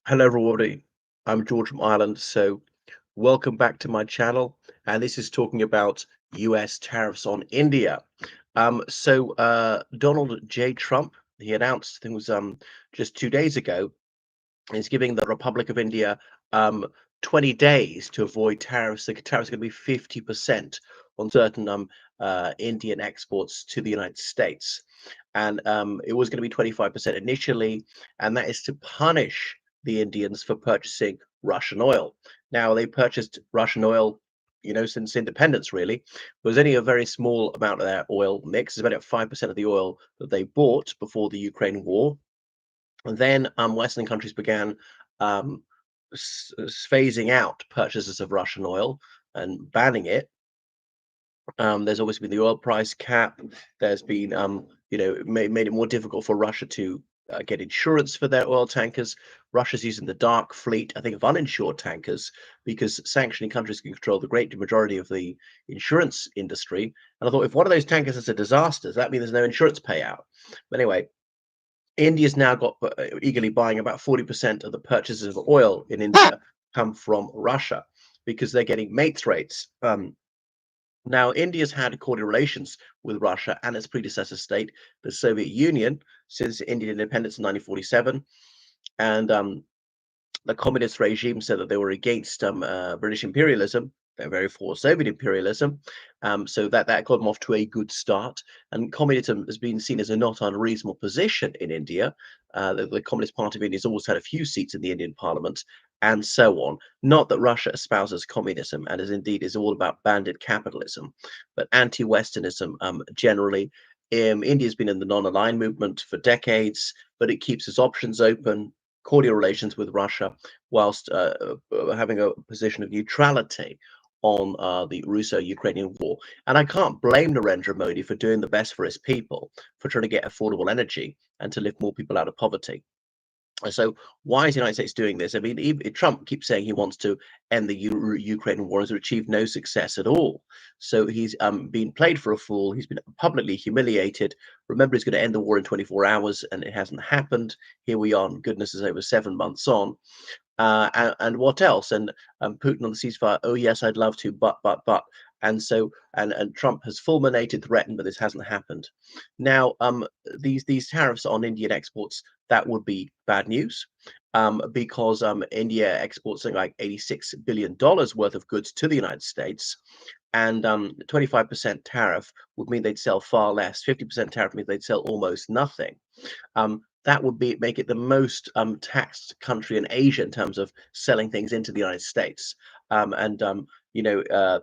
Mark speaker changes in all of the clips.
Speaker 1: Hello, everybody. I'm George from Ireland. So, welcome back to my channel. And this is talking about US tariffs on India. Donald J. Trump, he announced, I think it was just 2 days ago, is giving the Republic of India um, 20 days to avoid tariffs. The tariffs are going to be 50% on certain Indian exports to the United States. And it was going to be 25% initially, and that is to punish the Indians for purchasing Russian oil. Now, they purchased Russian oil, since independence, really. It was only a very small amount of their oil mix. It's about 5% of the oil that they bought before the Ukraine war. And then Western countries began um, phasing out purchases of Russian oil and banning it. There's always been the oil price cap. There's been, made it more difficult for Russia to get insurance for their oil tankers. Russia's using the dark fleet, I think, of uninsured tankers because sanctioning countries can control the great majority of the insurance industry. And I thought, if one of those tankers is a disaster, does that mean there's no insurance payout? But anyway, India's now got eagerly buying about 40% of the purchases of oil in India come from Russia because they're getting mates rates. Now, India's had cordial relations with Russia and its predecessor state, the Soviet Union, since Indian independence in 1947. And the communist regime said that they were against British imperialism. They're very for Soviet imperialism. So that got them off to a good start. And communism has been seen as a not unreasonable position in India. The Communist Party of India has always had a few seats in the Indian parliament, and so on. Not that Russia espouses communism and is all about banded capitalism, but anti-Westernism generally. India's been in the non-aligned movement for decades, but it keeps its options open, cordial relations with Russia, whilst having a position of neutrality on the Russo-Ukrainian war. And I can't blame Narendra Modi for doing the best for his people, for trying to get affordable energy and to lift more people out of poverty. So why is the United States doing this? I mean, Trump keeps saying he wants to end the Ukraine war, has achieved no success at all. So he's been played for a fool. He's been publicly humiliated. Remember, he's going to end the war in 24 hours, and it hasn't happened. Here we are, and goodness is over 7 months on. And what else? And Putin on the ceasefire. Oh yes, I'd love to, but. And so, and Trump has fulminated, threatened, but this hasn't happened. Now, these tariffs on Indian exports, that would be bad news, because India exports something like $86 billion worth of goods to the United States, and 25% tariff would mean they'd sell far less. 50% tariff means they'd sell almost nothing. That would make it the most taxed country in Asia in terms of selling things into the United States. And you know, uh,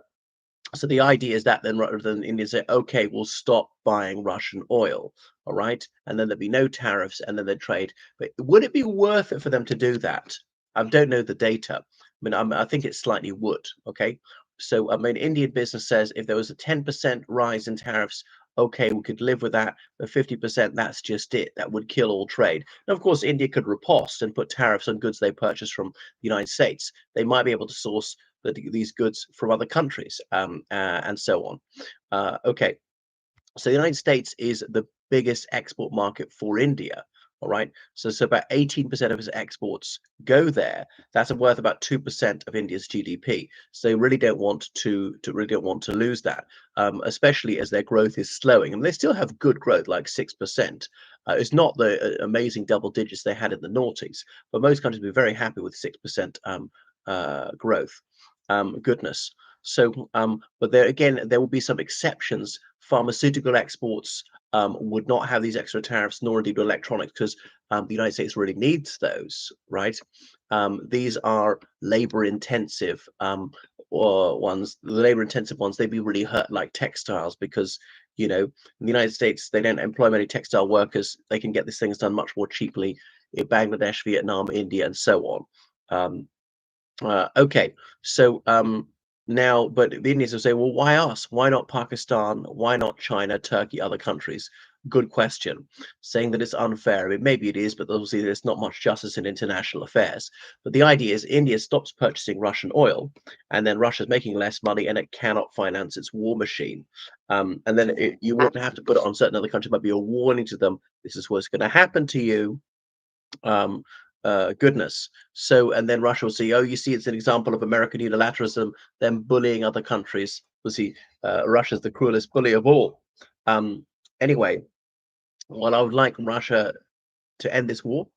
Speaker 1: so the idea is that then rather than India say, okay, we'll stop buying Russian oil, all right, and then there'd be no tariffs, and then they'd trade. But would it be worth it for them to do that? I don't know the data. I think it slightly would. Okay, so I mean, Indian business says if there was a 10% rise in tariffs, okay, we could live with that. But 50%, that's just it. That would kill all trade. Now, of course, India could riposte and put tariffs on goods they purchase from the United States. They might be able to source these goods from other countries, and so on. Okay, so the United States is the biggest export market for India. All right, so about 18% of its exports go there. That's worth about 2% of India's GDP. So they really don't want to lose that, especially as their growth is slowing. And they still have good growth, like 6%. It's not the amazing double digits they had in the noughties, but most countries will be very happy with 6% growth. Goodness. So, but there again, there will be some exceptions. Pharmaceutical exports would not have these extra tariffs, nor indeed electronics, because the United States really needs those, right? These are labor-intensive ones. The labor-intensive ones, they'd be really hurt, like textiles, because in the United States they don't employ many textile workers. They can get these things done much more cheaply in Bangladesh, Vietnam, India, and so on. Okay, so now, but the Indians will say, well, why us? Why not Pakistan? Why not China, Turkey, other countries? Good question. Saying that it's unfair. I mean, maybe it is, but obviously there's not much justice in international affairs. But the idea is India stops purchasing Russian oil, and then Russia's making less money, and it cannot finance its war machine. And then you wouldn't have to put it on certain other countries. It might be a warning to them. This is what's going to happen to you. Um, goodness. So, and then Russia will say, oh, you see, it's an example of American unilateralism, them bullying other countries. We'll see, Russia's the cruelest bully of all. Um, anyway, while I would like Russia to end this war,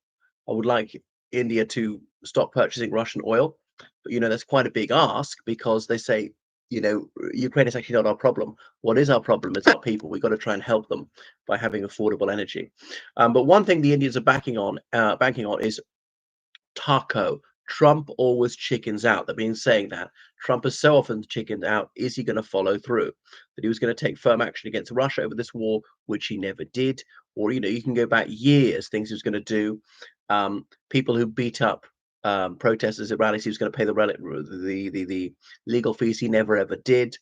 Speaker 1: I would like India to stop purchasing Russian oil. But that's quite a big ask because they say, Ukraine is actually not our problem. What is our problem? It's our people. We've got to try and help them by having affordable energy. But one thing the Indians are banking on is taco. Trump always chickens out. They've been saying that. Trump has so often chickened out. Is he going to follow through? That he was going to take firm action against Russia over this war, which he never did. Or, you can go back years, things he was going to do. People who beat up protesters at rallies, he was going to pay the legal fees. He never ever did.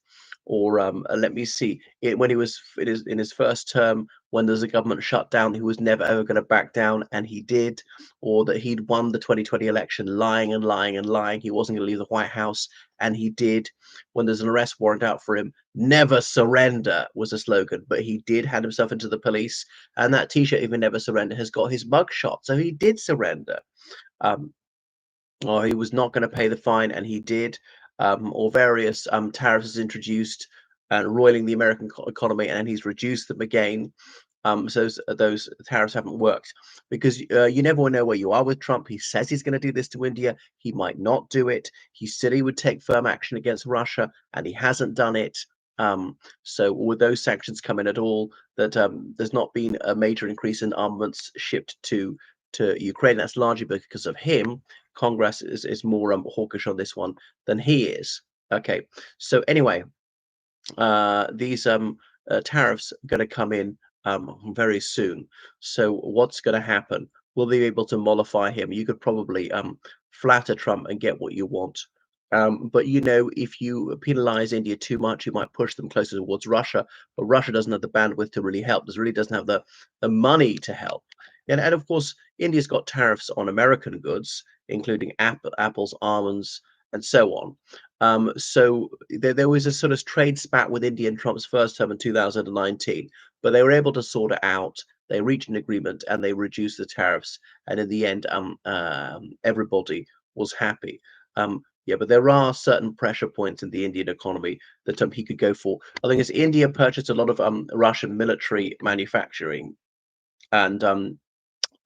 Speaker 1: Or let me see, when he was in his first term, when there's a government shutdown, he was never ever going to back down, and he did. Or that he'd won the 2020 election lying and lying and lying. He wasn't going to leave the White House, and he did. When there's an arrest warrant out for him, never surrender was a slogan, but he did hand himself into the police, and that T-shirt, even never surrender, has got his mugshot, so he did surrender. Um, or he was not going to pay the fine, and he did. Or various tariffs introduced and roiling the American economy, and he's reduced them again. So those tariffs haven't worked because you never know where you are with Trump. He says he's going to do this to India. He might not do it. He said he would take firm action against Russia, and he hasn't done it. So will those sanctions come in at all? That there's not been a major increase in armaments shipped to Ukraine. That's largely because of him. Congress is more hawkish on this one than he is. Okay. So anyway, these tariffs are going to come in very soon. So what's going to happen? Will they be able to mollify him? You could probably flatter Trump and get what you want. But if you penalize India too much, you might push them closer towards Russia. But Russia doesn't have the bandwidth to really help. Really doesn't have the money to help. And of course, India's got tariffs on American goods, including apples, almonds, and so on. So there was a sort of trade spat with India in Trump's first term in 2019, but they were able to sort it out. They reached an agreement and they reduced the tariffs, and in the end, everybody was happy. Yeah, but there are certain pressure points in the Indian economy that he could go for. I think as India purchased a lot of Russian military manufacturing, and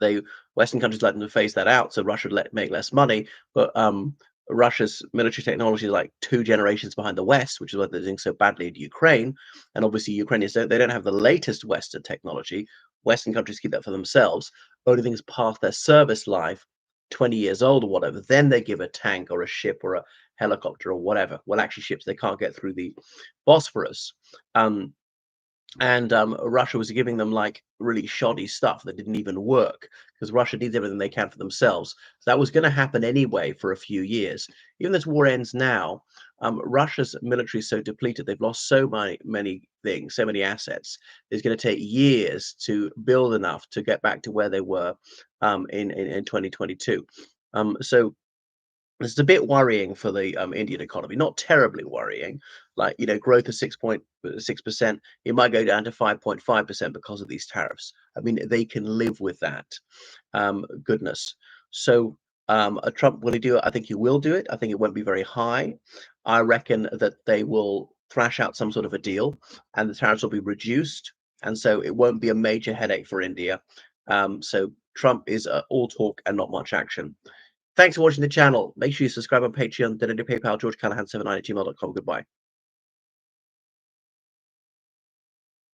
Speaker 1: they Western countries let them to phase that out, so Russia would make less money. But Russia's military technology is like 2 generations behind the West, which is why they're doing so badly in Ukraine. And obviously, Ukrainians don't have the latest Western technology. Western countries keep that for themselves. Only things past their service life, 20 years old or whatever, then they give a tank or a ship or a helicopter or whatever. Well, actually, ships they can't get through the Bosphorus. And Russia was giving them like really shoddy stuff that didn't even work because Russia needs everything they can for themselves. So that was going to happen anyway for a few years. Even this war ends now, Russia's military is so depleted, they've lost so many things, so many assets. It's going to take years to build enough to get back to where they were in 2022. So it's a bit worrying for the Indian economy. Not terribly worrying, like growth of 6.6%. It might go down to 5.5% because of these tariffs. I mean, they can live with that. Goodness. So, Trump, will he do it? I think he will do it. I think it won't be very high. I reckon that they will thrash out some sort of a deal, and the tariffs will be reduced, and so it won't be a major headache for India. So Trump is all talk and not much action. Thanks for watching the channel. Make sure you subscribe on Patreon, donate to PayPal, georgecallahan79@gmail.com. Goodbye.